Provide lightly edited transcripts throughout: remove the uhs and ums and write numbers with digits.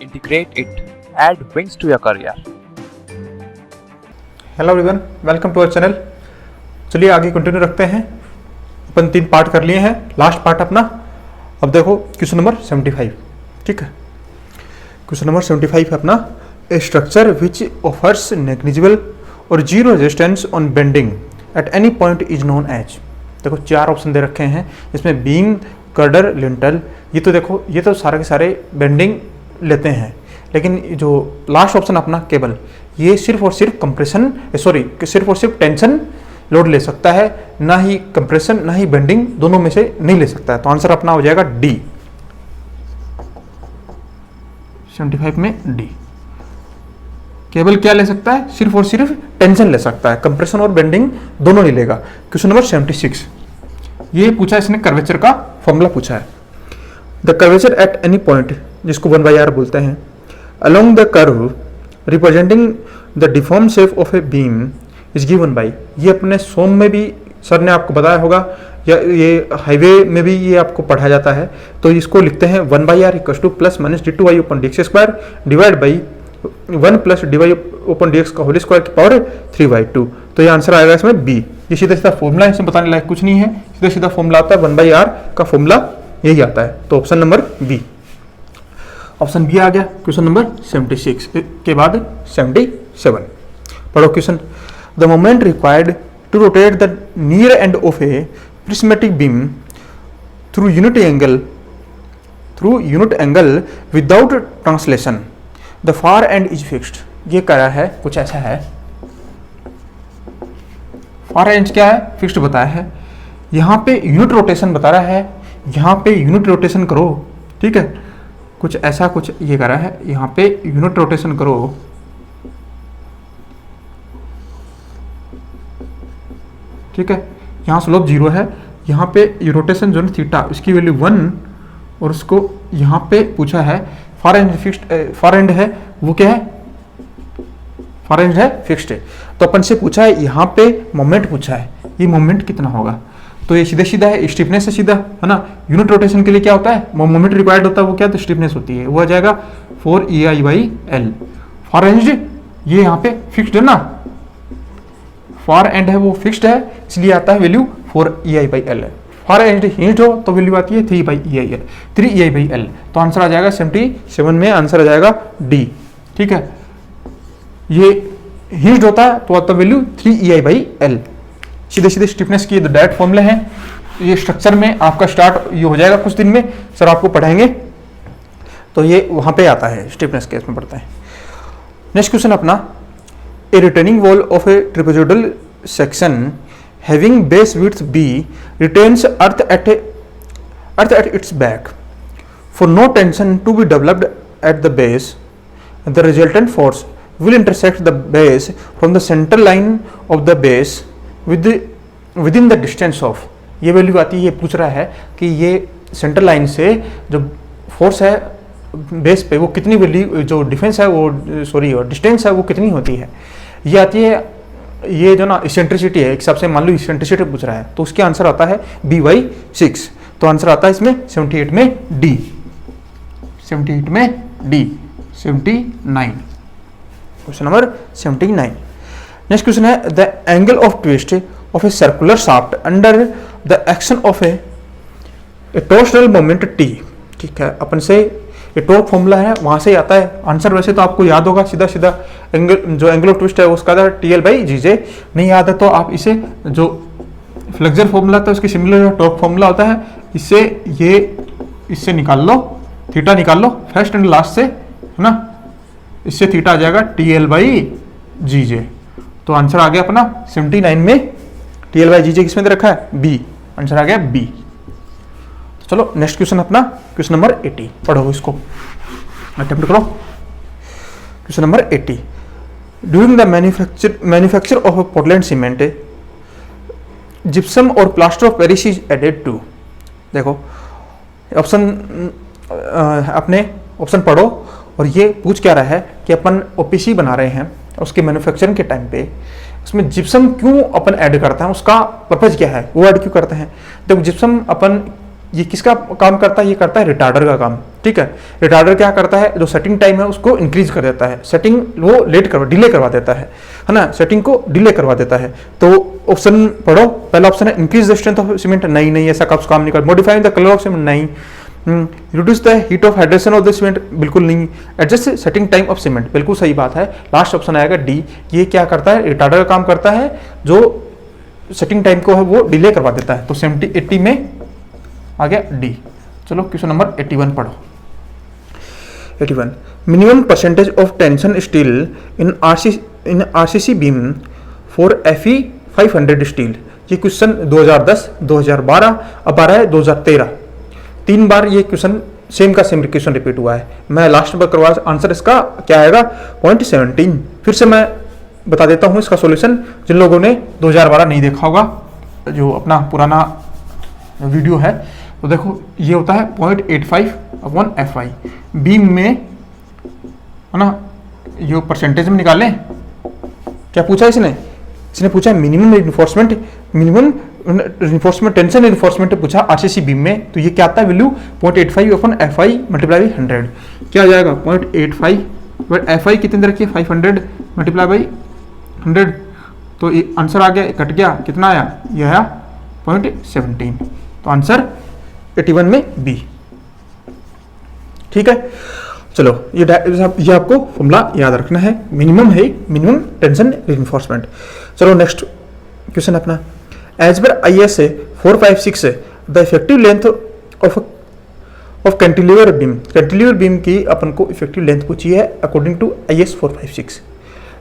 integrate it, add wings to your career. Hello everyone, welcome to our channel. चलिए आगे continue रखते हैं। अपन 3 part कर लिए हैं, लास्ट पार्ट अपना। अब देखो क्वेश्चन नंबर 75, ठीक है। क्वेश्चन नंबर 75 है अपना, a structure which offers negligible और zero resistance on bending at any point is known as. देखो 4 ऑप्शन दे रखे हैं इसमें, बीम, गर्डर, लिंटल। ये तो देखो, ये तो सारे के सारे बेंडिंग लेते हैं, लेकिन जो लास्ट ऑप्शन अपना केबल, ये सिर्फ और सिर्फ कंप्रेशन, सिर्फ और सिर्फ टेंशन लोड ले सकता है, ना ही कंप्रेशन ना ही बेंडिंग, दोनों में से नहीं ले सकता है। तो आंसर अपना हो जाएगा डी, 75 में डी। केबल क्या ले सकता है? सिर्फ और सिर्फ टेंशन ले सकता है, कंप्रेशन और बेंडिंग दोनों नहीं लेगा। क्वेश्चन नंबर 76, ये पूछा इसने कर्वेचर का फॉर्मूला पूछा है। The curvature at any point, जिसको 1/r बोलते हैं, along the curve representing the deform shape of a beam is given by. ये अपने सोम में भी सर ने आपको बताया होगा, या ये हाईवे में भी ये आपको पढ़ाया जाता है। तो इसको लिखते हैं 1/r equals two plus minus d2y upon dx square divide by 1 plus dy upon dx का होल स्क्वायर की पावर 3/2। तो ये आंसर आएगा इसमें बी। ये सीधा सीधा फॉर्मूला है, इसमें बताने लायक कुछ नहीं है, सीधा सीधा फॉर्मूला आता है, 1/r का फॉर्मूला यही आता है। तो option number B, option B आ गया। क्वेश्चन नंबर 76 के बाद 77 पढ़ो question. The moment required to rotate the near end of a prismatic beam through unit angle without translation, the far end is fixed. ये करा है कुछ ऐसा है, फार एंड क्या है? फिक्स्ड बताया है। यहाँ पे यूनिट रोटेशन बता रहा है, यहाँ पे यूनिट रोटेशन करो, ठीक है। कुछ ऐसा कुछ ये करा है, यहाँ पे यूनिट रोटेशन करो, ठीक है। यहाँ स्लोप 0 है, यहाँ पे रोटेशन जो है थीटा, इसकी वैल्यू 1, और उसको यहाँ पे पूछा है far and fixed, far and है वो क्या है? फार एंड है फिक्स्ड है। तो अपन से पूछा है यहाँ पे मोमेंट पूछा है, ये मोमेंट कितना होगा? तो ये सीधा सीधा है, स्टिफनेस से सीधा है ना। यूनिट रोटेशन के लिए क्या होता है? मोमेंट रिक्वायर्ड होता है, वो क्या? तो स्टिफनेस होती है, वो आ जाएगा 4EI/L। फार एंड ये यहाँ पे फिक्स्ड है ना, फार एंड है वो फिक्स्ड है, इसलिए आता है value 4EI/L। Far and hinged हो तो वैल्यू आती है 3EI/L। तो आंसर आ जाएगा 77 में, आंसर आ जाएगा डी, ठीक है। ये हिंज्ड होता है तो आता वैल्यू 3EI/L। सीधे सीधे स्टिफनेस की डायरेक्ट फॉर्मूले हैं। ये स्ट्रक्चर में आपका स्टार्ट ये हो जाएगा कुछ दिन में, सर आपको पढ़ाएंगे, तो ये वहां पे आता है, स्टिफनेस केस में पढ़ता है। नेक्स्ट क्वेश्चन अपना, a retaining wall of a trapezoidal section having base width b retains earth at its back for no tension to be developed at the base. The resultant force will intersect the base from the center line of the base within the distance of। ये value आती है, ये पूछ रहा है कि ये centre line से जो फोर्स है बेस पे, वो कितनी वैल्यू, जो डिफेंस है वो और डिस्टेंस है वो कितनी होती है। ये आती है, ये जो ना इसेंट्रिसिटी है, एक हिसाब से मान लो इसेंट्रिसिटी पूछ रहा है, तो उसके आंसर आता है B/6। तो आंसर आता है इसमें 78 में डी, 78 में D, 79, question number 79। Next question है, the angle of twist of a circular shaft under the action of a torsional moment T, ठीक है। अपन से ये टॉर्क फॉर्मूला है, वहां से आता है आंसर। वैसे तो आपको याद होगा, सीधा सीधा एंगल, जो एंगल ऑफ ट्विस्ट है उसका था TL/GJ। नहीं याद है तो आप इसे, जो फ्लेक्सर फॉर्मूला था उसके सिमिलर टॉर्क फॉर्मूला होता है, इससे निकाल लो, थीटा निकाल लो फर्स्ट एंड लास्ट से, है ना। इससे थीटा आ जाएगा TL/GJ। तो आंसर आ गया अपना 79 में, TL/GJ किसमें दे रखा है? बी, आंसर आ गया बी। चलो नेक्स्ट क्वेश्चन अपना, क्वेश्चन नंबर 80 पढ़ो, इसको अटेम्प्ट करो। Question number 80, during the manufacture of Portland cement gypsum और plaster of Paris is added to. देखो ऑप्शन, अपने ऑप्शन पढ़ो, और ये पूछ क्या रहा है कि अपन OPC बना रहे हैं, उसके मैन्युफैक्चरिंग के टाइम पे उसमें जिप्सम क्यों अपन ऐड करते हैं, उसका पर्पज क्या है, वो ऐड क्यों करते हैं। देखो जिप्सम अपन, ये किसका काम करता है? ये करता है रिटार्डर का काम। ठीक है। रिटार्डर क्या करता है, जो सेटिंग टाइम है उसको इंक्रीज कर देता है, सेटिंग वो डिले करवा देता है ना, सेटिंग को डिले करवा देता है। तो ऑप्शन पढ़ो, पहला ऑप्शन है increase the strength of cement, नहीं ऐसा काम नहीं कर। Modifying the colour of cement, नहीं। Reduce the heat of hydration of the cement, बिल्कुल नहीं। Adjust setting time of cement, बिल्कुल सही बात है। लास्ट ऑप्शन आएगा डी, ये क्या करता है, रिटार्डर का काम करता है, जो सेटिंग टाइम को है वो डिले करवा देता है। तो 70-80 में आ गया डी। चलो क्वेश्चन नंबर 81 पढ़ो। 81 minimum percentage of tension steel in RCC beam for FE 500 steel. ये क्वेश्चन 2010, 2012, अब आ रहा है 2013। 3 बार ये क्वेश्चन सेम का सेम क्वेश्चन रिपीट हुआ है। मैं लास्ट में करवा, आंसर इसका क्या आएगा 0.17। फिर से मैं बता देता हूँ इसका सॉल्यूशन, जिन लोगों ने 2012 नहीं देखा होगा, जो अपना पुराना वीडियो है, तो देखो ये होता है 0.85/FI। बीम में है ना, ये परसेंटेज में निकालें। क्या पूछा इसने पूछा मिनिमम रिइंफोर्समेंट टेंशन रिइंफोर्समेंट पूछा आरसीसी बीम में। तो ये क्या आता है वैल्यू 0.85/FI मल्टीप्लाई बाई 100। क्या आ जाएगा 0.85/FI कितने रखिए 500 मल्टीप्लाई बाई 100। तो ये आंसर आ गया, कट गया, कितना आया, ये आया 0.17। तो आंसर 81 में बी। ठीक है, चलो ये आपको फॉर्मूला याद रखना है, मिनिमम है, मिनिमम टेंशन रिइंफोर्समेंट। चलो नेक्स्ट क्वेश्चन अपना, एज पर IS 456 the effective length of cantilever beam की अपन को इफेक्टिव लेंथ पूछी है अकॉर्डिंग टू IS 456।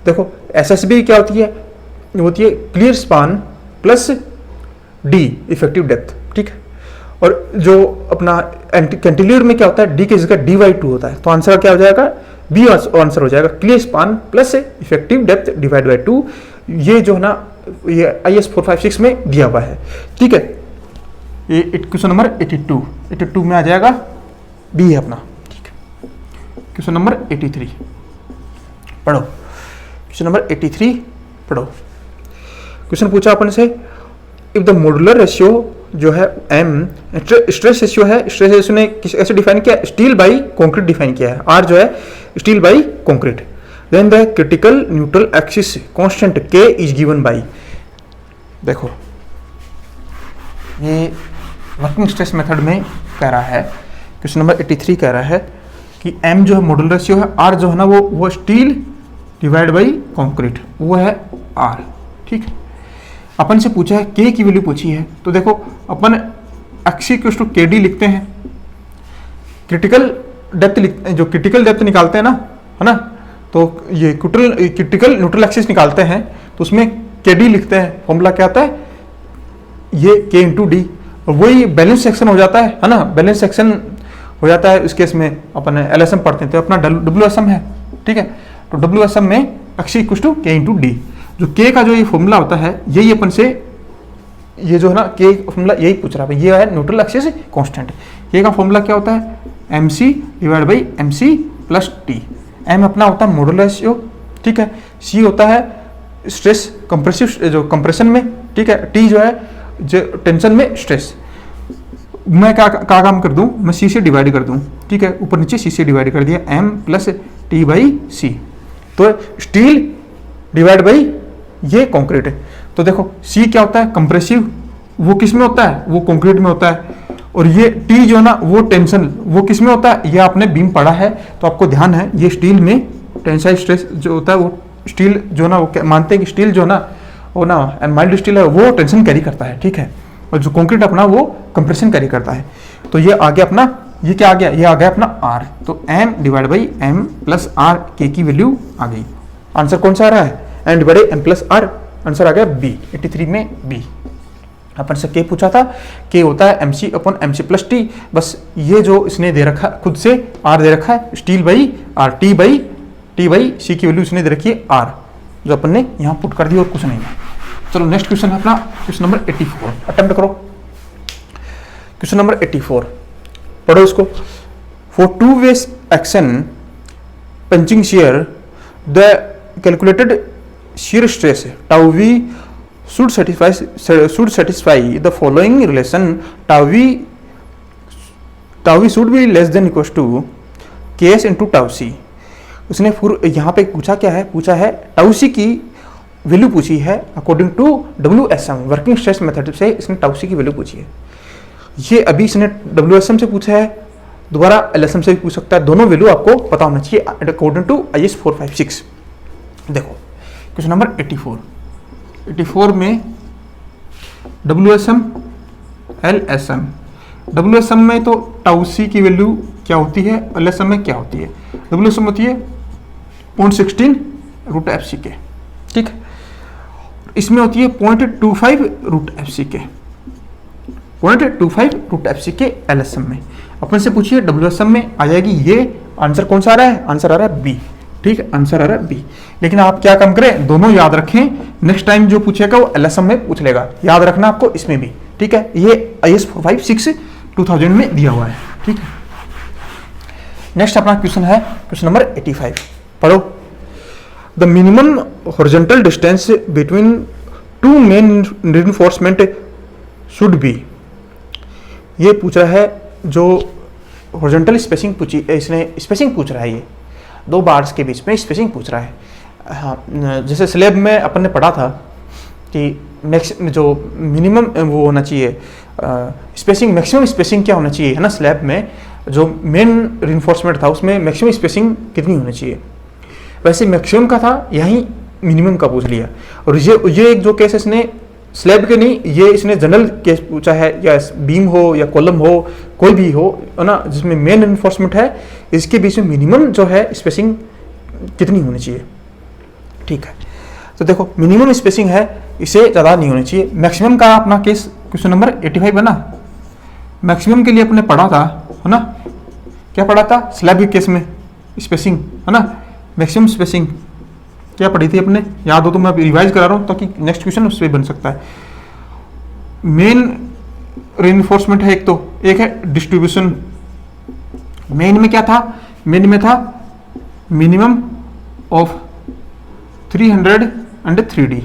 देखो SSB क्या होती है, होती है clear span plus D effective depth, ठीक है। और जो अपना कैंटिलीवर में क्या होता है, D की जगह D/2 होता है। तो आंसर क्या हो जाएगा, बी आंसर हो जाएगा, clear span plus effective depth divide by 2। ये जो है ना, ये IS 456 में दिया हुआ है, ठीक है। ये क्वेश्चन नंबर 82 में आ जाएगा, बी है अपना, ठीक है। क्वेश्चन नंबर 83 पढ़ो। क्वेश्चन नंबर 83 पढ़ो। क्वेश्चन पूछा अपन से, इफ द मॉड्यूलर रेशियो जो है M स्ट्रेस रेशियो है, स्ट्रेस रेशियो ने कैसे डिफाइन किया, स्टील बाई कंक्रीट डिफाइन किया है। R जो है steel by concrete. Then the critical neutral axis constant K is given by, देखो ये वर्किंग स्ट्रेस मेथड में कह रहा है, क्वेश्चन नंबर 83 कह रहा है कि M जो है मॉड्यूलर रेशियो है, R जो है ना वो स्टील डिवाइड बाई कंक्रीट, वो है R, ठीक है। अपन से पूछा है K की वैल्यू पूछी है। तो देखो अपन XC=KD लिखते हैं, क्रिटिकल डेप्थ जो क्रिटिकल डेप्थ निकालते हैं ना, है ना, तो ये क्रिटिकल न्यूट्रल एक्सिस निकालते हैं, तो उसमें KD लिखते हैं। फॉर्मूला क्या आता है, ये K/D, और वही बैलेंस सेक्शन हो जाता है ना, बैलेंस सेक्शन हो जाता है। इस केस में अपन LSM पढ़ते हैं, तो अपना WSM है, ठीक है। तो WSM में XC=K/D। जो K का जो ये फॉर्मूला होता है, यही अपन से, ये जो है ना K फॉर्मूला यही पूछ रहा है, ये है न्यूट्रल एक्सिस कांस्टेंट। K का फॉर्मूला क्या होता है, MC divide by MC plus T। M अपना होता है मॉड्यूलर रेशियो, ठीक है। C होता है स्ट्रेस कंप्रेसिव, जो कंप्रेशन में, ठीक है। T जो है जो टेंशन में स्ट्रेस। मैं क्या काम कर दूं, मैं C से डिवाइड कर दूं, ठीक है। ऊपर नीचे C से डिवाइड कर दिया, M plus T by C। तो स्टील डिवाइड बाई ये कंक्रीट है। तो देखो C क्या होता है, कंप्रेसिव, वो किस में होता है, वो कंक्रीट में होता है। और ये T जो है ना, वो टेंशन, वो किस में होता है, ये आपने बीम पढ़ा है, तो आपको ध्यान है, ये स्टील में टेंसाइल स्ट्रेस जो होता है, वो स्टील जो है ना, वो मानते हैं कि स्टील जो है ना, वो ना माइल्ड स्टील है, वो टेंशन कैरी करता है, ठीक है। और जो कंक्रीट अपना वो कंप्रेशन कैरी करता है। तो ये आ गया अपना, ये क्या आ गया, ये आ गया अपना R। तो M divide by M plus R, K की वैल्यू आ गई। आंसर कौन सा आ रहा है, M divide by M plus R, answer आ गया B, 83 में B। अपन से K पूछा था, K होता है MC/MC प्लस T। बस ये जो इसने दे रखा खुद से R दे रखा है, steel by R, T by C की वैल्यू इसने दे रखी है R, जो अपन ने यहाँ पुट कर दी और कुछ नहीं है। चलो नेक्स्ट क्वेश्चन है अपना, क्वेश्चन नंबर 84 अटेम्प्ट करो। क्वेश्चन नंबर 84 पढ़ो इसको। For 2 way action punching shear, the calculated shear stress tau v should satisfy the following relation. Tau tau we should be less than equal to K S into tau C. उसने यहाँ पे पूछा क्या है, पूछा है टाउ सी की value पूछी है according to WSM working stress method से इसने टाउ सी की वैल्यू पूछी है। ये अभी इसने WSM से पूछा है, दोबारा LSM से भी पूछ सकता है, दोनों वैल्यू आपको पता होना चाहिए अकॉर्डिंग टू IS 456। देखो क्वेश्चन नंबर 84 में WSM LSM, WSM में तो टाउ सी की वैल्यू क्या होती है, LSM में क्या होती है। WSM होती है 0.16 रूट एफ सी के, ठीक है। इसमें होती है 0.25 रूट एफ सी के, 0.25 रूट एफ सी के LSM में। अपन से पूछिए WSM में आ जाएगी ये, आंसर कौन सा आ रहा है, आंसर आ रहा है बी, ठीक है, आंसर आ रहा है बी। लेकिन आप क्या काम करें, दोनों याद रखें, नेक्स्ट टाइम जो पूछेगा वो LSM में पूछ लेगा, याद रखना आपको इसमें भी, ठीक है। ये IS 456 2000 में दिया हुआ है, ठीक है। नेक्स्ट अपना क्वेश्चन है क्वेश्चन नंबर 85, पढ़ो। The minimum horizontal distance between two main reinforcement should be. ये पूछ रहा है, जो हॉरिजॉन्टल स्पेसिंग पूछी, इसने स्पेसिंग पूछ रहा है, ये दो बार्स के बीच में स्पेसिंग पूछ रहा है। हाँ, जैसे स्लैब में अपन ने पढ़ा था कि जो मिनिमम वो होना चाहिए स्पेसिंग, मैक्सिमम स्पेसिंग क्या होना चाहिए, है ना। स्लैब में जो मेन रिइंफोर्समेंट था उसमें मैक्सिमम स्पेसिंग कितनी होनी चाहिए, वैसे मैक्सिमम का था, यहीं मिनिमम का पूछ लिया। और ये एक जो केस इसने स्लैब के नहीं, ये इसने जनरल केस पूछा है, या बीम हो या कॉलम हो, कोई भी हो, है ना, जिसमें मेन रिइंफोर्समेंट है, इसके बीच में मिनिमम जो है स्पेसिंग कितनी होनी चाहिए, ठीक है। तो देखो मिनिमम स्पेसिंग है, इसे ज़्यादा नहीं होनी चाहिए। मैक्सिमम का अपना केस क्वेश्चन नंबर 85 है ना, मैक्सिमम के लिए अपने पढ़ा था, है ना, क्या पढ़ा था स्लैब के केस में स्पेसिंग, है ना, मैक्सिमम स्पेसिंग क्या पढ़ी थी अपने, याद हो तो मैं रिवाइज करा रहा हूँ ताकि नेक्स्ट क्वेश्चन उस पर बन सकता है। मेन रिइंफोर्समेंट है एक है डिस्ट्रीब्यूशन। मेन में क्या था, मेन में था मिनिमम ऑफ 303D।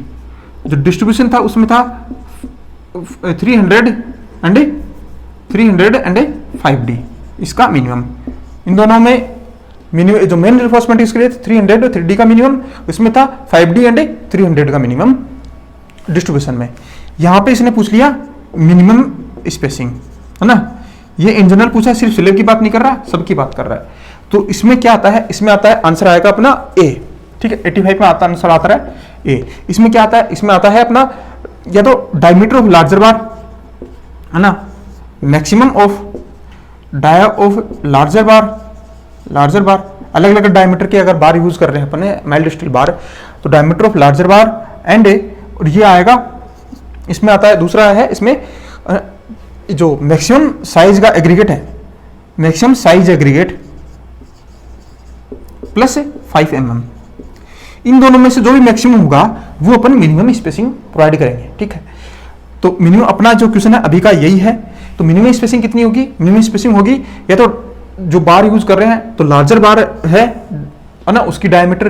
जो डिस्ट्रीब्यूशन था उसमें था 305D इसका मिनिमम। इन दोनों में मिनिमम जो मेन रिइंफोर्समेंट इसके लिए 300 और 3D का मिनिमम, इसमें था 5D एंड 300 का मिनिमम डिस्ट्रीब्यूशन में। यहाँ पे इसने पूछ लिया मिनिमम स्पेसिंग, है ना। ये इन जनरल पूछा है, सिर्फ स्लैब की बात नहीं कर रहा, सबकी बात कर रहा है। तो इसमें क्या आता है, इसमें आता है आंसर आएगा अपना ए, ठीक है। 85 में आता आंसर आता है ए। इसमें क्या आता है, इसमें आता है अपना या तो डायमीटर ऑफ लार्जर बार, है ना, maximum of dia of larger bar अलग अलग डायमीटर के अगर बार यूज कर रहे हैं अपने माइल्ड स्टील बार, तो diameter of larger bar and, और ये आएगा, इसमें आता है दूसरा है, इसमें जो मैक्सिमम साइज का एग्रीगेट है, maximum size aggregate plus 5 mm। इन दोनों में से जो भी मैक्सिमम होगा वो अपन मिनिमम स्पेसिंग प्रोवाइड करेंगे, ठीक है। तो मिनिमम अपना जो क्वेश्चन है अभी का यही है। तो मिनिमम स्पेसिंग कितनी होगी, मिनिमम स्पेसिंग होगी या तो जो बार यूज कर रहे हैं तो लार्जर बार है ना, उसकी डायमीटर,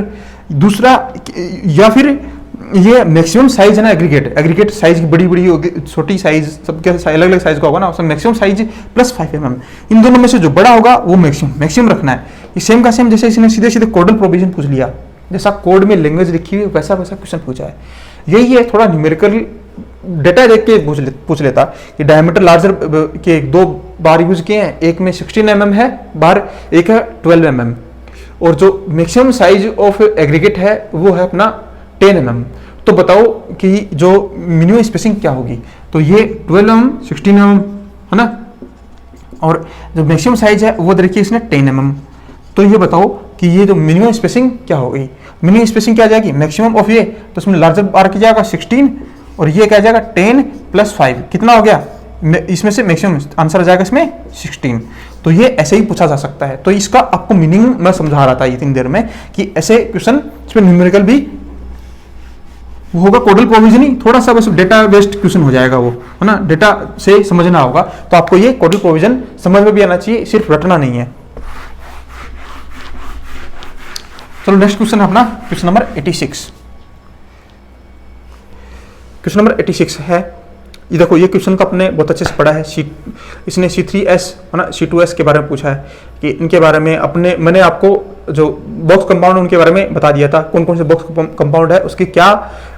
दूसरा या फिर ये मैक्सिमम साइज है ना, एग्रीगेट साइज की बड़ी होगी, छोटी साइज, सबके अलग अलग साइज का होगा ना, उसमें मैक्सिमम साइज प्लस 5 mm। इन दोनों में से जो बड़ा होगा वो मैक्सिमम रखना है। ये सेम का सेम जैसे इसने सीधे कोडल प्रोविजन पूछ लिया, जैसा कोड में लैंग्वेज लिखी हुई वैसा क्वेश्चन पूछा है। यही है, थोड़ा न्यूमेरिकल डेटा देख के पूछ लेता कि डायमीटर लार्जर के दो बार यूज किए हैं, एक में 16 mm है बार, एक है 12 mm, और जो मैक्सिमम साइज ऑफ एग्रीगेट है वो है अपना 10 mm। तो बताओ कि जो मिनिमम स्पेसिंग क्या होगी, तो ये 12 mm 16 mm है ना, और जो मैक्सिमम साइज है वो देखिए इसने 10 mm। तो ये बताओ कि ये जो मिनिमम स्पेसिंग क्या होगी, मिनिमम स्पेसिंग क्या आ जाएगी, मैक्सिमम ऑफ ये, तो इसमें लार्जर बार की जाएगा 16 और ये क्या जाएगा 10 + 5, कितना हो गया, इसमें से मैक्सिमम आंसर आ जाएगा इसमें 16। तो ये ऐसे ही पूछा जा सकता है। तो इसका आपको मीनिंग मैं समझा रहा था ये इतनी देर में कि ऐसे क्वेश्चन इसमें न्यूमेरिकल भी होगा, कोडल प्रोविजनिंग थोड़ा सा बस डेटा बेस्ड क्वेश्चन हो जाएगा वो, है ना, डेटा से समझना होगा। तो आपको ये कोडल प्रोविजन समझ में भी आना चाहिए, सिर्फ रटना नहीं है। चलो नेक्स्ट क्वेश्चन है अपना क्वेश्चन नंबर 86। क्वेश्चन नंबर 86 है ये देखो, ये क्वेश्चन का अपने बहुत अच्छे से पढ़ा है। इसने C3S है ना, C2S के बारे में पूछा है कि इनके बारे में मैंने आपको जो बॉक्स कंपाउंड उनके बारे में बता दिया था, कौन कौन से बॉक्स कंपाउंड है, उसकी क्या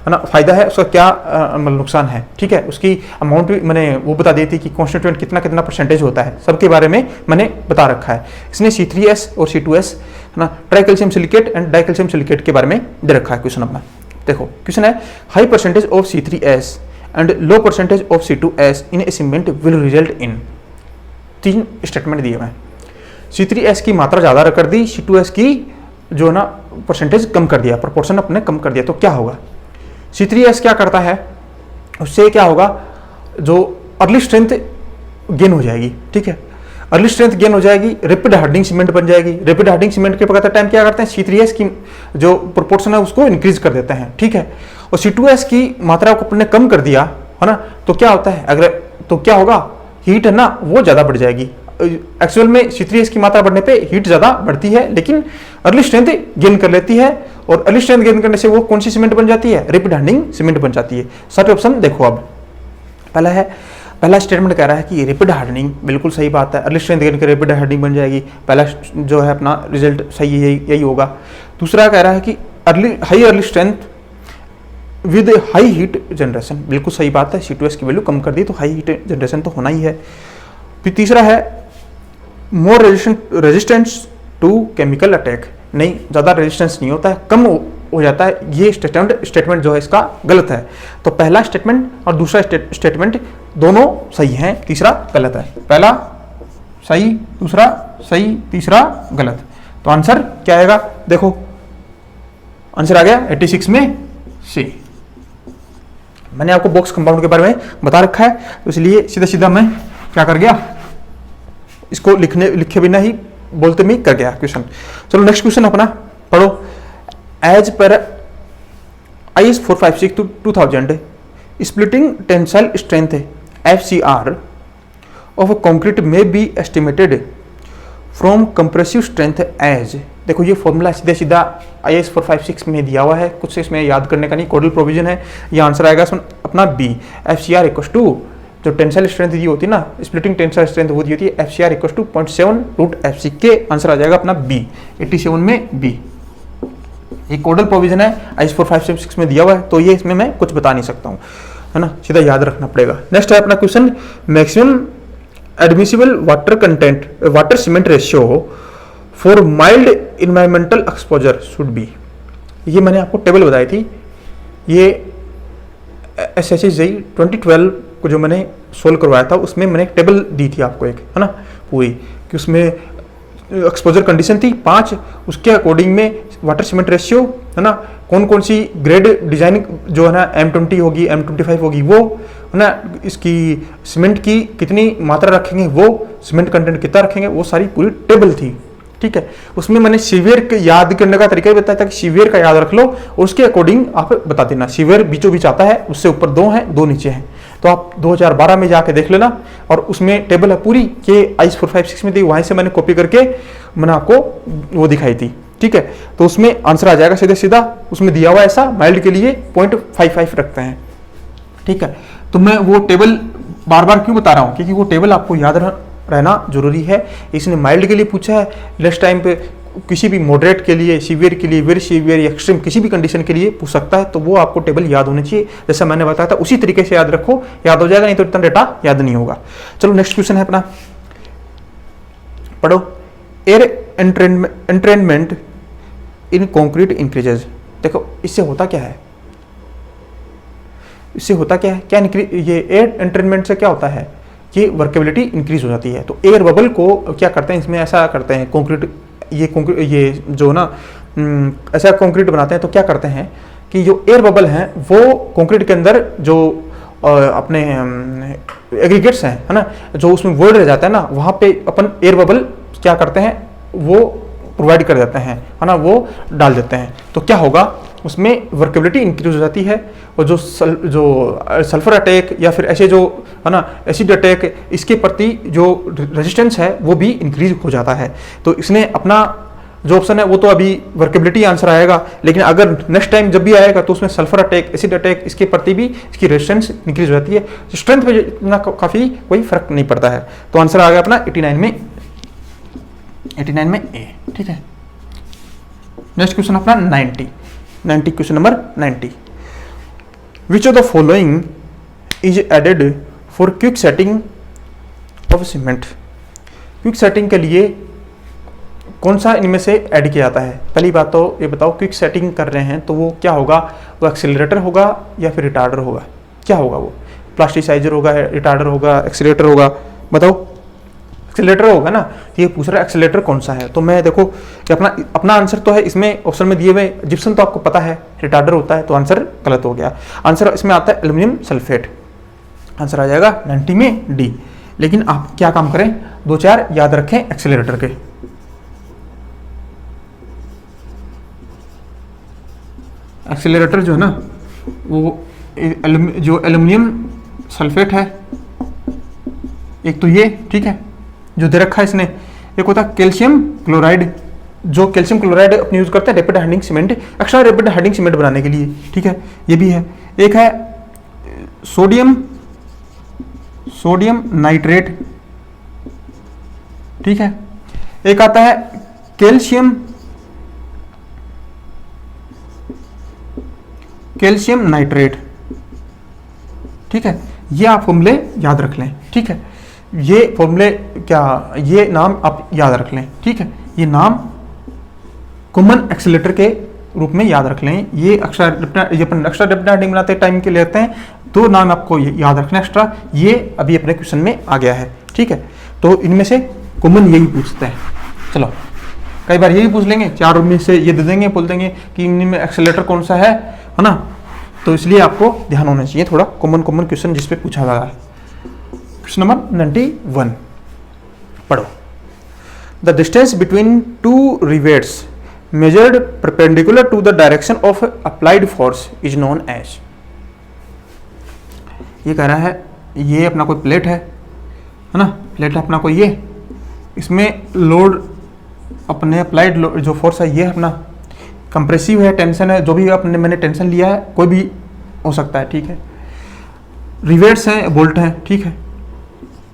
है ना फायदा है, उसका क्या नुकसान है, ठीक है। उसकी अमाउंट भी मैंने वो बता दी थी कि कॉन्स्टिट्यूएंट कितना कितना परसेंटेज होता है, सबके बारे में मैंने बता रखा है। इसने C3S और C2S है ना, tricalcium silicate and dicalcium silicate के बारे में दे रखा है क्वेश्चन अपना। देखो क्वेश्चन है, high percentage of C3S and low percentage of C2S in A cement will result in. 3 statement दिए हुए हैं। C3S की मात्रा ज़्यादा कर दी, C2S की जो ना परसेंटेज कम कर दिया, प्रोपोर्शन अपने कम कर दिया, तो क्या होगा। C3S क्या करता है, उससे क्या होगा, जो अर्ली स्ट्रेंथ गेन हो जाएगी, ठीक है, अर्ली स्ट्रेंथ गेन हो जाएगी, रैपिड हार्डनिंग सीमेंट बन जाएगी। रैपिड हार्डनिंग सीमेंट के पकड़ते टाइम क्या करते हैं, C3S की जो प्रोपोर्शन है उसको इंक्रीज कर देते हैं, ठीक है। और C2S की मात्रा को अपने कम कर दिया है ना, तो क्या होता है, अगर तो क्या होगा, हीट है ना वो ज़्यादा बढ़ जाएगी। एक्चुअल में C3S की मात्रा बढ़ने पे हीट ज़्यादा बढ़ती है, लेकिन अर्ली स्ट्रेंथ गेन कर लेती है, और अर्ली स्ट्रेंथ गेन करने से वो कौन सी सीमेंट बन जाती है, रैपिड हार्डनिंग सीमेंट बन जाती है। सारे ऑप्शन देखो। अब पहला स्टेटमेंट कह रहा है कि रैपिड हार्डनिंग, बिल्कुल सही बात है, अर्ली स्ट्रेंथ गेन कर रैपिड हार्डनिंग बन जाएगी, पहला जो है अपना रिजल्ट सही यही होगा। दूसरा कह रहा है कि high early strength with high heat generation, बिल्कुल सही बात है, C2S की वैल्यू कम कर दी तो हाई हीट जनरेशन तो होना ही है। फिर तीसरा है more resistance to chemical attack, नहीं ज़्यादा रेजिस्टेंस नहीं होता है, कम हो जाता है। ये स्टेटमेंट जो है इसका गलत है। तो पहला स्टेटमेंट और दूसरा स्टेटमेंट दोनों सही हैं, तीसरा गलत है। पहला सही, दूसरा सही, तीसरा गलत। तो आंसर क्या आएगा, देखो आंसर आ गया 86 में सी। मैंने आपको बॉक्स कंपाउंड के बारे में बता रखा है, तो इसलिए सीधा सीधा मैं क्या कर गया, इसको लिखे बिना ही बोलते में कर गया क्वेश्चन। चलो नेक्स्ट क्वेश्चन अपना पढ़ो। As per IS 456/2000 splitting tensile strength FCR of concrete में be estimated from compressive strength age. देखो ये फॉर्मूला सीधा सीधा IS 456 में दिया हुआ है, कुछ इसमें याद करने का नहीं, कोडल प्रोविजन है। ये आंसर आएगा अपना बी। FCR इक्वल टू जो टेंसाइल स्ट्रेंथ दी होती है ना, स्प्लिटिंग टेंसाइल स्ट्रेंथ वो दी होती है FCR इक्वल टू 0.7 √FC के। आंसर आ जाएगा अपना बी, 87 में बी। ये कोडल प्रोविजन है, IS 456 में दिया हुआ है, तो ये इसमें मैं कुछ बता नहीं सकता हूँ, है ना, सीधा याद रखना पड़ेगा। नेक्स्ट है अपना question, maximum admissible water cement ratio for mild environmental exposure should be. ये मैंने आपको टेबल बताई थी, ये SSC 2012 को जो मैंने सोल्व करवाया था उसमें मैंने एक टेबल दी थी आपको एक, है ना, पूरी, कि उसमें एक्सपोजर कंडीशन थी 5, उसके अकॉर्डिंग में वाटर सीमेंट रेशियो, है ना, कौन कौन सी ग्रेड डिजाइन जो है ना M20 होगी, M25 होगी वो, है ना, इसकी सीमेंट की कितनी मात्रा रखेंगे, वो सीमेंट कंटेंट कितना रखेंगे, वो सारी पूरी टेबल थी, ठीक है। उसमें मैंने सीवियर याद करने का तरीका भी बताया था कि सीवियर का याद रख लो, उसके अकॉर्डिंग आप बता देना। सीवियर बीचों बीच आता है, उससे ऊपर 2 हैं, 2 नीचे हैं, तो आप 2012 में जाके देख लेना, और उसमें टेबल है पूरी के IS 456 में दी, वहीं से मैंने कॉपी करके मैंने आपको वो दिखाई थी, ठीक है। तो उसमें आंसर आ जाएगा सीधे सीधा, उसमें दिया हुआ ऐसा माइल्ड के लिए 0.55 रखते हैं, ठीक है। तो मैं वो टेबल बार बार क्यों बता रहा हूँ, क्योंकि वो टेबल आपको याद रहना जरूरी है। इसने माइल्ड के लिए पूछा है, नेक्स्ट टाइम पे किसी भी मॉडरेट के लिए, सीवियर के लिए, वेरी सीवियर, एक्सट्रीम किसी भी कंडीशन के लिए पूछ सकता है, तो वो आपको टेबल याद होनी चाहिए। जैसा मैंने बताया था उसी तरीके से याद रखो, याद हो जाएगा, नहीं तो इतना डेटा याद नहीं होगा। चलो नेक्स्ट क्वेश्चन है अपना, पढ़ो। एयर एंट्रेनमेंट इन कॉन्क्रीट इंक्रीजेज। देखो इससे होता क्या है, इससे होता क्या है, क्या ये एयर एंट्रेनमेंट से क्या होता है कि वर्केबिलिटी इंक्रीज हो जाती है। तो एयर बबल को क्या करते हैं, इसमें ऐसा करते हैं, कंक्रीट ये जो ना ऐसा कंक्रीट बनाते हैं, तो क्या करते हैं कि जो एयर बबल हैं वो कंक्रीट के अंदर जो अपने एग्रीगेट्स हैं, है ना, जो उसमें वॉइड रह जाता है ना, वहाँ पे अपन एयर बबल क्या करते हैं, वो प्रोवाइड कर देते हैं, है ना, वो डाल देते हैं। तो क्या होगा, उसमें वर्केबिलिटी इंक्रीज हो जाती है, और जो सल्फर अटैक या फिर ऐसे जो है ना एसिड अटैक, इसके प्रति जो रेजिस्टेंस है वो भी इंक्रीज हो जाता है। तो इसने अपना जो ऑप्शन है वो तो अभी वर्केबिलिटी आंसर आएगा, लेकिन अगर नेक्स्ट टाइम जब भी आएगा तो उसमें सल्फर अटैक, एसिड अटैक, इसके प्रति भी इसकी रेजिस्टेंस इंक्रीज हो जाती है। स्ट्रेंथ पे इतना काफ़ी कोई फर्क नहीं पड़ता है। तो आंसर आ गया अपना 89 में ए। ठीक है, नेक्स्ट क्वेश्चन अपना 90 question number 90। Which of the following is added for quick setting of cement. Quick setting के लिए कौन सा इनमें से ऐड किया जाता है? पहली बात तो ये बताओ, क्विक सेटिंग कर रहे हैं तो वो क्या होगा? वो एक्सीलरेटर होगा या फिर रिटार्डर होगा? क्या होगा वो? प्लास्टिसाइजर होगा, रिटार्डर होगा, एक्सीलरेटर होगा? बताओ। एक्सीलरेटर होगा ना, तो ये पूछ रहा है एक्सीलरेटर कौन सा है। तो मैं देखो अपना आंसर तो है इसमें ऑप्शन में दिए हुए, जिप्सम तो आपको पता है रिटार्डर होता है, तो आंसर गलत हो गया। आंसर इसमें आता है एल्यूमिनियम सल्फेट। आंसर आ जाएगा 90 में डी। लेकिन आप क्या काम करें, 2-4 याद रखें एक्सीलरेटर के। एक्सीलरेटर जो है ना, वो जो एल्यूमिनियम सल्फेट है, एक तो ये, ठीक है, जो दे रखा है इसने। एक होता है कैल्शियम क्लोराइड, जो कैल्शियम क्लोराइड अपने यूज करते हैं rapid hardening cement, extra rapid hardening cement बनाने के लिए, ठीक है, ये भी है। एक है सोडियम नाइट्रेट, ठीक है। एक आता है कैल्शियम नाइट्रेट, ठीक है। ये आप फॉर्मूले याद रख लें, ठीक है। ये फॉर्मूले ये नाम आप याद रख लें, ठीक है। ये नाम कॉमन एक्सीलरेटर के रूप में याद रख लें। ये एक्स्ट्रा रैपिड हार्डनिंग बनाते टाइम के लेते हैं, तो नाम आपको याद रखना एक्स्ट्रा। ये अभी अपने क्वेश्चन में आ गया है, ठीक है। तो इनमें से कॉमन यही पूछते हैं। चलो, कई बार यही पूछ लेंगे, 4 में से ये दे देंगे, बोल देंगे कि इनमें एक्सीलरेटर कौन सा है ना। तो इसलिए आपको ध्यान होना चाहिए थोड़ा कॉमन क्वेश्चन जिस पे पूछा गया है। क्वेश्चन नंबर 91 पढ़ो। The distance between 2 rivets measured perpendicular to the direction of applied force is known as. ये कह रहा है, ये अपना कोई प्लेट है ना, प्लेट है अपना कोई ये, इसमें लोड अपने अप्लाइड जो फोर्स है ये अपना कंप्रेसिव है, टेंशन है, जो भी मैंने टेंशन लिया है, कोई भी हो सकता है, ठीक है। रिवेट्स हैं, बोल्ट हैं, ठीक है।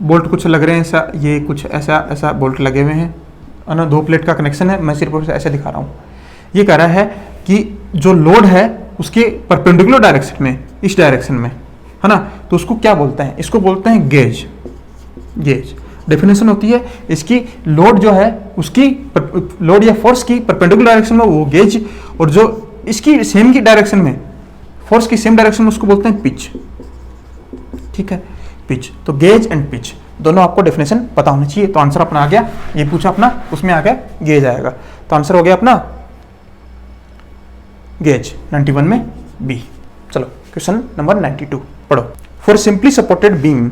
बोल्ट कुछ लग रहे हैं ऐसा, ये कुछ ऐसा बोल्ट लगे हुए हैं ना। 2 प्लेट का कनेक्शन है, मैं सिर्फ ऐसे दिखा रहा हूँ। ये कह रहा है कि जो लोड है उसके परपेंडिकुलर डायरेक्शन में, इस डायरेक्शन में, है ना, तो उसको क्या बोलते हैं? इसको बोलते हैं गेज। डेफिनेशन होती है इसकी, लोड जो है उसकी लोड या फोर्स की परपेंडिकुलर डायरेक्शन में वो गेज, और जो इसकी सेम की डायरेक्शन में, फोर्स की सेम डायरेक्शन में, उसको बोलते हैं पिच, ठीक है, पिच। तो गेज एंड पिच दोनों आपको डेफिनेशन पता होनी चाहिए। तो आंसर अपना आ गया, ये पूछा अपना, उसमें आ गया गेज आएगा, तो आंसर हो गया अपना गेज 91 में बी। चलो क्वेश्चन नंबर 92 पढ़ो। For simply supported beam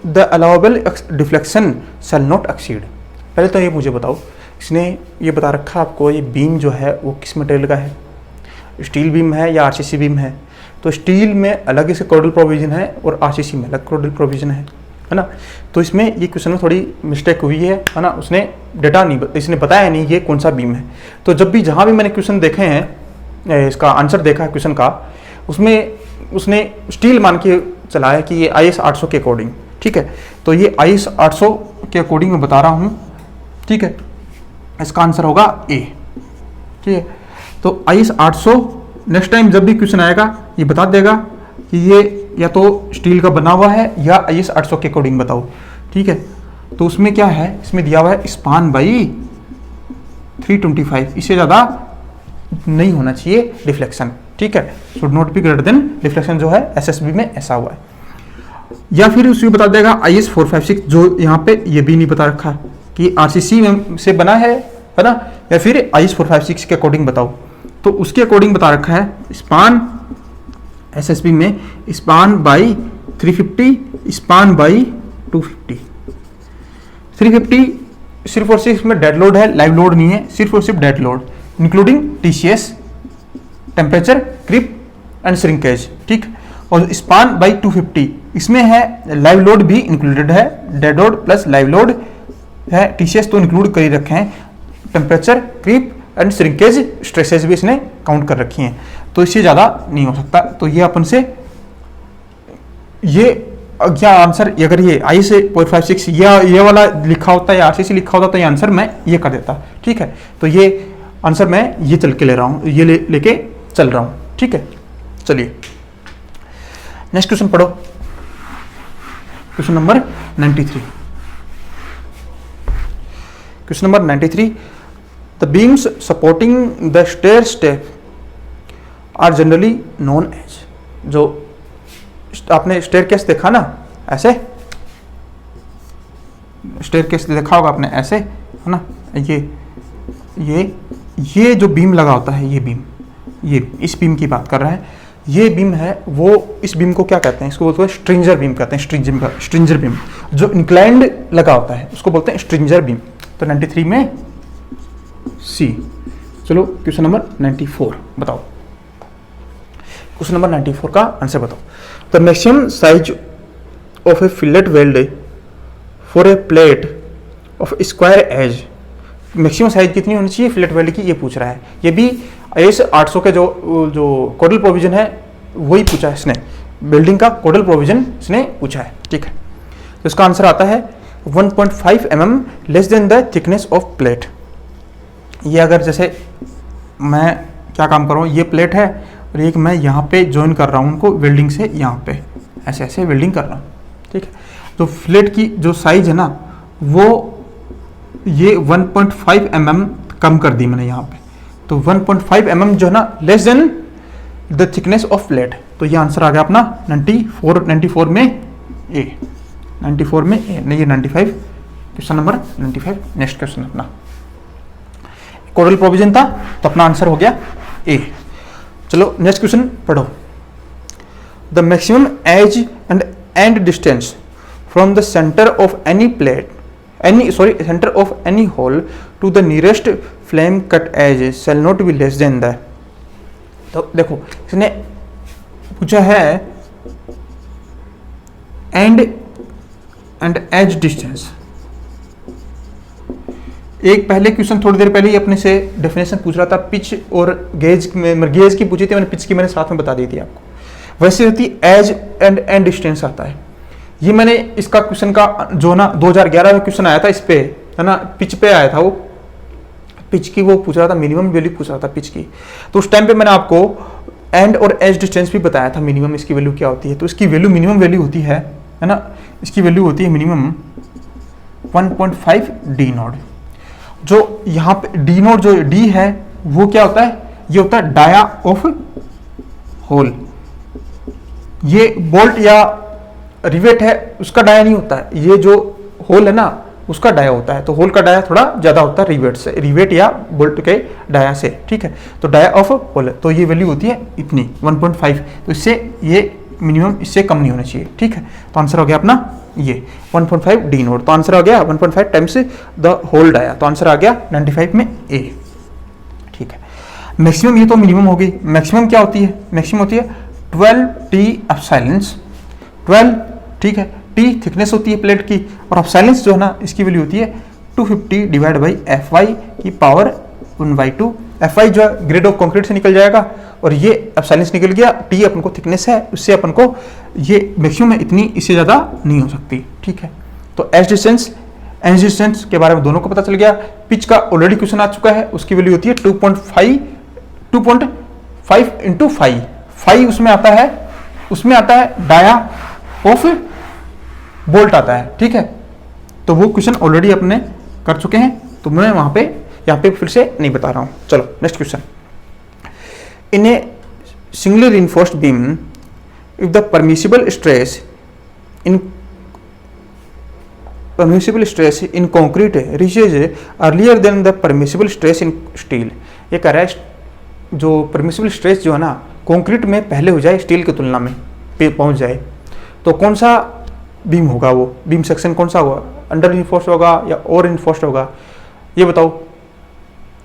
the allowable deflection shall not exceed. पहले तो ये मुझे बताओ, इसने ये बता रखा आपको ये बीम जो है वो किस मटेरियल का है, स्टील बीम है या आरसीसी बीम है? तो स्टील में अलग इसके कोडल प्रोविजन है और आरसीसी में अलग कोडल प्रोविजन है ना। तो इसमें ये क्वेश्चन में थोड़ी मिस्टेक हुई है ना, उसने डेटा नहीं, इसने बताया नहीं ये कौन सा बीम है। तो जब भी जहाँ भी मैंने क्वेश्चन देखे हैं, इसका आंसर देखा है क्वेश्चन का, उसमें उसने स्टील मान के चला है कि ये IS 800 के अकॉर्डिंग, ठीक है। तो ये IS 800 के अकॉर्डिंग मैं बता रहा हूँ, ठीक है। इसका आंसर होगा ए, ठीक है। तो IS 800 नेक्स्ट टाइम जब भी क्वेश्चन आएगा ये बता देगा कि ये या तो स्टील का बना हुआ है या IS 800 के अकॉर्डिंग बताओ, ठीक है। तो उसमें क्या है, इसमें दिया हुआ है स्पान बाई 325, इससे ज़्यादा नहीं होना चाहिए डिफ्लेक्शन, ठीक है। Should not be greater than deflection जो है SSB में ऐसा हुआ है। या फिर उसमें बता देगा IS 456, जो यहाँ पे ये भी नहीं बता रखा कि RCC में से बना है ना, या फिर IS 456 के अकॉर्डिंग बताओ। तो उसके अकॉर्डिंग बता रखा है स्पान SSB में स्पान बाई 350, स्पान बाई 250। 350 सिर्फ और सिर्फ में डेड लोड है, लाइव लोड नहीं है, सिर्फ और सिर्फ dead load including TCS, temperature, creep and shrinkage, ठीक। और स्पान बाई 250 इसमें है लाइव लोड भी इंक्लूडेड है, dead load plus live load है, TCS तो इंक्लूड कर ही रखे हैं, temperature, creep and shrinkage stresses भी इसने काउंट कर रखी हैं, तो इससे ज़्यादा नहीं हो सकता। तो ये अपन से ये क्या आंसर, अगर ये आई से 0.56 ये वाला लिखा होता है या RCC लिखा होता तो ये आंसर मैं ये कर देता। ठीक है, तो ये आंसर मैं ये चल के ले रहा हूँ, ये लेके चल रहा हूँ। ठीक है, चलिए नेक्स्ट क्वेश्चन पढ़ो, question number 93। Question number 93, the beams supporting the stair step are generally known as, जो आपने स्टेयरकेस देखा ना, ऐसे स्टेयरकेस देखा होगा आपने, ऐसे है ना, ये जो बीम लगा होता है, ये बीम, ये इस बीम की बात कर रहा है, ये बीम है वो, इस बीम को क्या कहते हैं, इसको बोलते हैं स्ट्रिंजर बीम कहते हैं, स्ट्रिंजर बीम जो इंक्लाइंड लगा होता है उसको बोलते हैं स्ट्रिंजर बीम। तो 93 में सी। चलो क्वेश्चन नंबर 94 बताओ, क्वेश्चन नंबर 94 का आंसर बताओ। The maximum size of a fillet weld for a plate of square edge, maximum size कितनी होनी चाहिए फिलेट वेल्ड की, ये पूछ रहा है। ये भी IS 800 के जो कोडल प्रोविजन है वही पूछा है इसने, बिल्डिंग का कोडल प्रोविजन इसने पूछा है। ठीक है, तो इसका आंसर आता है 1.5 mm less than the thickness of plate. ये अगर जैसे मैं क्या काम कर रहा हूँ, ये प्लेट है और एक मैं यहाँ पे ज्वाइन कर रहा हूँ उनको वेल्डिंग से, यहाँ पे ऐसे ऐसे वेल्डिंग कर रहा हूँ। ठीक है, तो प्लेट की जो साइज है ना वो ये 1.5 mm कम कर दी मैंने यहाँ पे, तो 1.5 mm जो है ना less than the thickness of plate. तो ये आंसर आ गया अपना 94 में ए, 94 में ए, नहीं ये 95, क्वेश्चन नंबर 95। नेक्स्ट क्वेश्चन अपना कोडल प्रोविजन था तो अपना आंसर हो गया ए। चलो नेक्स्ट क्वेश्चन पढ़ो। The maximum edge and and distance from the centre of any plate centre of any hole to the nearest flame cut edge shall not be less than the. तो देखो इसने पूछा है and as distance. एक पहले question थोड़ी देर पहले ही अपने से डेफिनेशन पूछ रहा था, पिच और गेज में, गेज की पूछी थी मैंने, पिच की मैंने साथ में बता दी थी आपको। वैसे होती एज एंड एंड डिस्टेंस आता है। ये मैंने इसका क्वेश्चन का जो ना 2011 में क्वेश्चन आया था इस पे, है ना, पिच पे आया था वो, पिच की वो पूछ रहा था, मिनिमम वैल्यू पूछ रहा था पिच की। तो उस टाइम पे मैंने आपको एंड और एज डिस्टेंस भी बताया था, मिनिमम इसकी वैल्यू क्या होती है। तो इसकी वैल्यू मिनिमम वैल्यू होती है ना, इसकी वैल्यू होती है मिनिमम 1.5 डी नॉट। जो यहाँ पे डी नॉट जो डी है वो क्या होता है, ये होता है डाया ऑफ होल। ये बोल्ट या रिवेट है उसका डाया नहीं होता है, ये जो होल है ना उसका डाया होता है। तो होल का डाया थोड़ा ज्यादा होता है रिवेट से, रिवेट या बोल्ट के डाया से। ठीक है, तो डाया ऑफ होल, तो ये वैल्यू होती है इतनी 1.5। तो इससे ये मिनिमम इससे कम नहीं होना चाहिए। ठीक है, तो आंसर हो गया अपना ये 1.5 डी नोट। तो आंसर आ गया 1.5 टाइम्स द होल डाया, तो आंसर आ गया 95 में ए। ठीक है, मैक्सिमम ये तो मिनिमम हो गई, मैक्सिमम क्या होती है, मैक्सिमम होती है 12T एप्सिलॉन्स 12। ठीक है, टी थिकनेस होती है प्लेट की, और एप्सिलॉन्स जो है ना इसकी वैल्यू होती है 250 डिवाइड बाई FY की पावर 1/2। FY जो है ग्रेड ऑफ कंक्रीट से निकल जाएगा और ये एप्सिलॉन्स निकल गया, टी अपन को थिकनेस है, उससे अपन को ये मैक्सिमम है इतनी, इससे ज़्यादा नहीं हो सकती। ठीक है, तो एज डिस्टेंस के बारे में दोनों को पता चल गया। पिच का ऑलरेडी क्वेश्चन आ चुका है, उसकी वैल्यू होती है 2.5 इंटू 5 उसमें आता है डाया ऑफ बोल्ट आता है। ठीक है, तो वो क्वेश्चन ऑलरेडी अपने कर चुके हैं, तो मैं वहां पे यहाँ पे फिर से नहीं बता रहा हूं। चलो next question. In a singly reinforced beam if the permissible stress in concrete reaches earlier than the permissible stress in steel. ये कह रहा है जो परमिसिबल स्ट्रेस जो है ना कंक्रीट में पहले हो जाए स्टील की तुलना में पहुंच जाए, तो कौन सा बीम होगा, वो बीम सेक्शन कौन सा होगा, अंडर रिइंफोर्स्ड होगा या ओवर रिइंफोर्स्ड होगा, ये बताओ।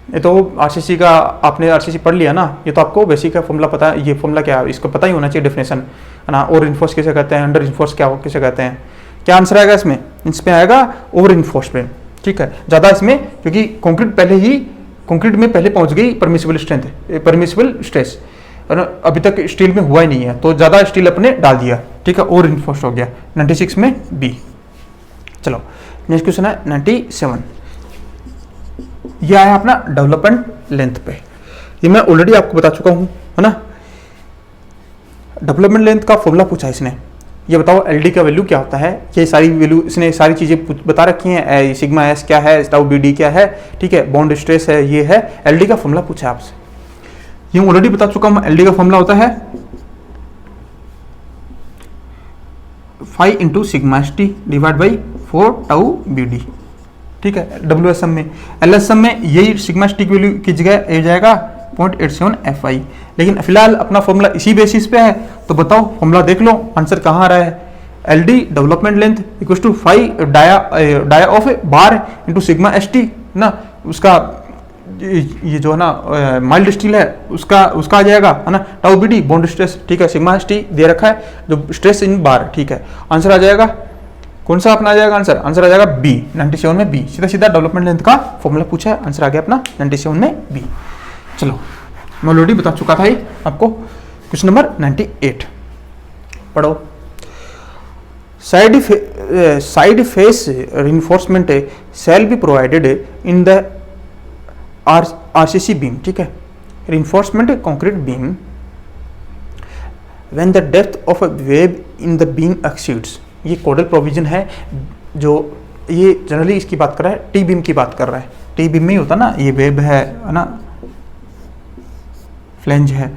ये तो RCC का आपने RCC पढ़ लिया ना, ये तो आपको बेसिक का फॉर्मूला पता है, ये फॉर्मूला क्या है इसको पता ही होना चाहिए, डेफिनेशन है ना। ओवर रिइंफोर्स्ड किसे कहते हैं, अंडर रिइंफोर्स्ड क्या किसे कहते हैं। क्या आंसर आएगा इसमें आएगा ओवर रिइंफोर्स्ड पे। ठीक है, ज़्यादा इसमें, क्योंकि कंक्रीट में पहले पहुंच गई परमिसिबल स्ट्रेस, अभी तक स्टील में हुआ ही नहीं है, तो ज़्यादा स्टील अपने डाल दिया, ठीक है, और इन्फोर्स हो गया। 96 में बी। चलो नेक्स्ट क्वेश्चन है 97। यह आया अपना डेवलपमेंट लेंथ पे। ये मैं ऑलरेडी आपको बता चुका हूं, है ना। डेवलपमेंट लेंथ का फॉर्मूला पूछा है इसने, ये बताओ एलडी का वैल्यू क्या होता है। ये सारी वैल्यू इसने सारी चीज़ें बता रखी हैं, सिग्मा एस क्या है, टाउ बी डी क्या है, ठीक है, बॉन्ड स्ट्रेस है, ये है। एलडी का फॉर्मूला पूछा है आपसे, ये ऑलरेडी बता चुका हूं। एलडी का फॉर्मूला होता है 5 into sigma S T divide by 4 tau B D, ठीक है। डब्ल्यू एस एम में, एल एस एम में यही सिग्मा एस टी की वैल्यू की जगह आ जाएगा 0.87 FI। लेकिन फिलहाल अपना फॉर्मूला इसी बेसिस पे है, तो बताओ फॉर्मूला देख लो, आंसर कहाँ आ रहा है। L D development length equal to 5 dia of bar into sigma S T ना, उसका ये जो है ना माइल्ड स्टील है उसका आ जाएगा, है ना। Tau B D bond stress, ठीक है, सिग्मा एस टी दे रखा है जो स्ट्रेस इन बार, ठीक है। आंसर आ जाएगा कौन सा अपना आ जाएगा आंसर आ जाएगा बी, 97 में बी। सीधा डेवलपमेंट लेंथ का फॉर्मूला पूछा है, आंसर आ गया अपना 97 में बी। चलो मैं ऑलरेडी बता चुका था ये आपको। क्वेश्चन नंबर 98 पढ़ो। Side face reinforcement shall be provided in the RCC beam, ठीक है, reinforcement concrete beam when the depth of a web in the beam exceeds. ये कोडल प्रोविजन है, जो ये जनरली इसकी बात कर रहा है, टी बीम की बात कर रहा है। टी बीम में ही होता ना, ये वेब है ना, फ्लेंज है,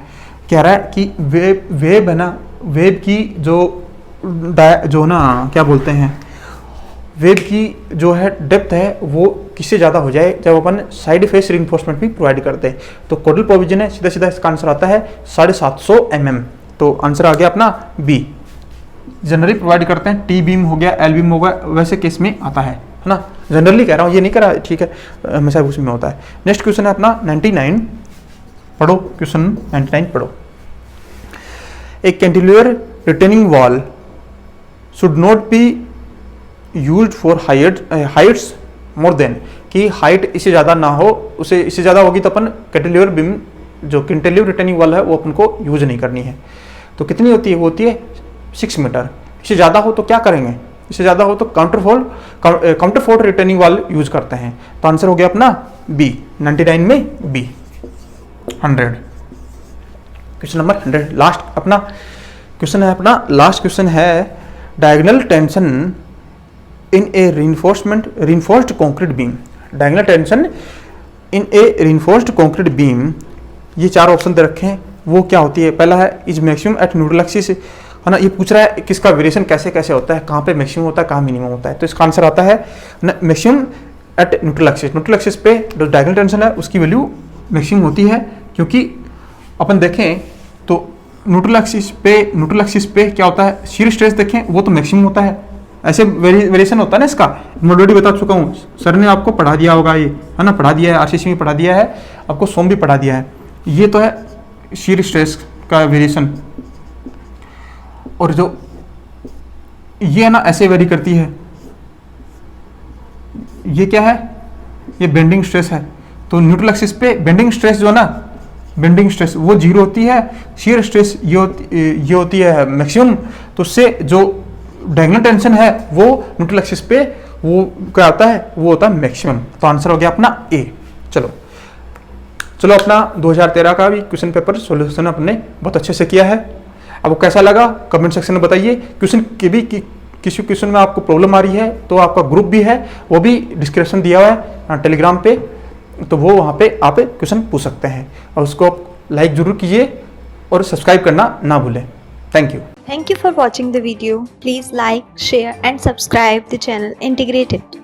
कह रहा है कि वेब है ना, वेब की जो ना क्या बोलते हैं, वेब की जो है डेप्थ है वो किससे ज़्यादा हो जाए जब अपन साइड फेस रिइंफोर्समेंट भी प्रोवाइड करते हैं। तो कोडल प्रोविजन है, सीधा इसका आंसर आता है 750 mm। तो आंसर आ गया अपना बी। जनरली प्रोवाइड करते हैं, टी बीम हो गया, एल बीम हो गया, वैसे केस में आता है ना। जनरली कह रहा हूँ, ये नहीं कह रहा, ठीक है, हमेशा उसमें होता है। नेक्स्ट क्वेश्चन है अपना 99 पढ़ो। क्वेश्चन 99 पढ़ो। ए cantilever retaining wall should not be used for Heights more than, कि हाइट इससे ज़्यादा ना हो, उसे इससे ज़्यादा होगी तो अपन कैंटिलीवर बीम जो कैंटिलीवर रिटेनिंग वॉल है वो अपन को यूज नहीं करनी है। तो कितनी होती है, वो होती है 6 मीटर। इससे ज़्यादा हो तो क्या करेंगे, इससे ज़्यादा हो तो counter fort retaining wall use करते हैं। तो आंसर हो गया अपना बी, 99 में बी। 100 क्वेश्चन नंबर 100 लास्ट अपना क्वेश्चन है, अपना लास्ट क्वेश्चन है diagonal tension in A reinforced concrete beam. Diagonal tension in A reinforced concrete beam, ये 4 ऑप्शन दे रखे हैं, वो क्या होती है। पहला है is maximum at neutral axis, है ना। ये पूछ रहा है किसका वेरिएशन कैसे कैसे होता है, कहाँ पे मैक्सिमम होता है, कहाँ मिनिमम होता है। तो इसका आंसर आता है maximum at neutral axis. Neutral axis पे जो डायगोनल टेंशन है उसकी वैल्यू मैक्सिमम होती है, क्योंकि अपन देखें तो न्यूट्रल एक्सिस पे क्या होता है, शीयर स्ट्रेस देखें वो तो मैक्सिमम होता है, ऐसे वेरिएशन होता है ना इसका। मैं ऑलरेडी बता चुका हूँ, सर ने आपको पढ़ा दिया होगा, ये है ना, पढ़ा दिया है, आरसीसी में पढ़ा दिया है, आपको सोम भी पढ़ा दिया है। ये तो है शीयर स्ट्रेस का वेरिएशन, और जो ये है ना ऐसे वेरी करती है, ये क्या है, ये बेंडिंग स्ट्रेस है। तो न्यूट्रल एक्सिस पे बेंडिंग स्ट्रेस जो है ना, बेंडिंग स्ट्रेस वो 0 होती है, शियर स्ट्रेस ये होती है मैक्सिमम। तो उससे जो डायगोनल टेंशन है वो न्यूट्रल एक्सिस पे वो क्या होता है, वो होता है मैक्सिमम। तो आंसर हो गया अपना ए। चलो अपना 2013 का भी क्वेश्चन पेपर सॉल्यूशन अपने बहुत अच्छे से किया है। आपको कैसा लगा कमेंट सेक्शन में बताइए। क्वेश्चन के भी किसी क्वेश्चन में आपको प्रॉब्लम आ रही है तो आपका ग्रुप भी है, वो भी डिस्क्रिप्शन दिया हुआ है टेलीग्राम पे, तो वो वहाँ पे आप क्वेश्चन पूछ सकते हैं, और उसको आप लाइक जरूर कीजिए और सब्सक्राइब करना ना भूलें। Thank you. Thank you for watching the video. Please like, share and subscribe the channel Integrated.